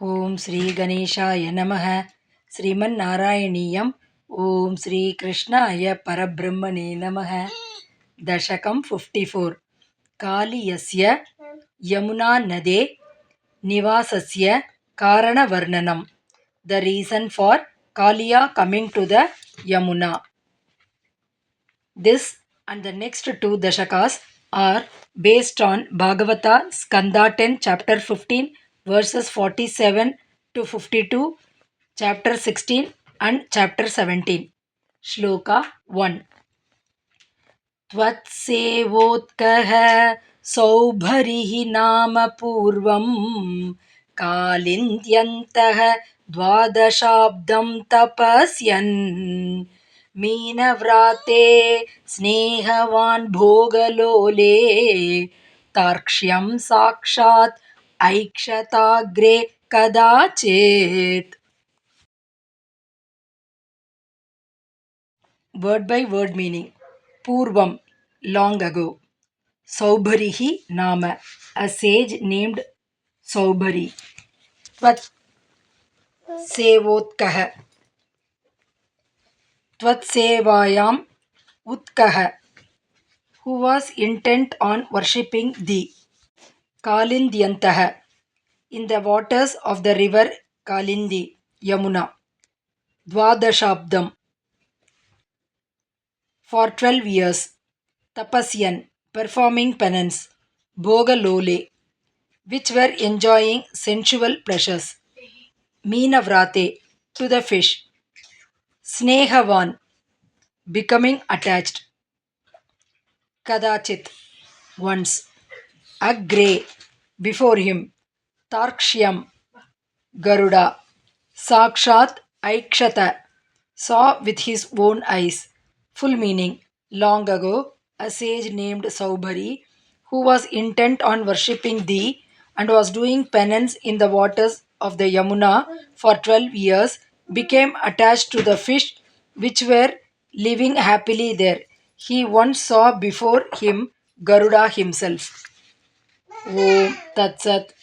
ಓಂ ಶ್ರೀ ಗಣೇಶಾಯ ನಮಃ. ಶ್ರೀಮನ್ನಾರಾಯಣೀಯಂ. ಓಂ ಶ್ರೀ ಕೃಷ್ಣಾಯ ಪರಬ್ರಹ್ಮಣೇ ನಮಃ. ದಶಕಂ 54. ಕಾಲಿಯಸ್ಯ ಯಮುನಾ ನದೇ ನಿವಾಸಸ್ಯ ಕಾರಣವರ್ಣನಂ. The reason for Kaliya coming to the Yamuna. This and the next two dashakas are based on Bhagavata Skanda 10 chapter 15 verses 47 to 52, chapter 16 and chapter 17. Shloka 1. त्वत्सेवोत्कः सौभरिः नाम पूर्वं कालिन्द्यन्तः द्वादशाब्दं तपस्यन् मीनव्राते स्नेहवान् भोगलोले तार्क्ष्यं साक्षात् ऐक्षताग्रे कदाचित्. Word by word meaning. Purvam, long ago. Saubharihi Nama, a sage named Saubhari. Tvat Sevotkaha, Tvat Sevayam Utkaha, who was intent on worshipping thee. Kalindyantaha, in the waters of the river Kalindi, Yamuna. Dvadashabdam, for 12 years. Tapasyan, performing penance. Bhogalole, which were enjoying sensual pleasures. Meenavrate, to the fish. Snehavan, becoming attached. Kadachit, once. Agre, before him. Tarkshyam, Garuda. Sakshat Aikshata, saw with his own eyes. Full meaning. Long ago, a sage named Saubhari, who was intent on worshipping thee and was doing penance in the waters of the Yamuna for 12 years, became attached to the fish which were living happily there. He once saw before him Garuda himself. Om Tat Sat.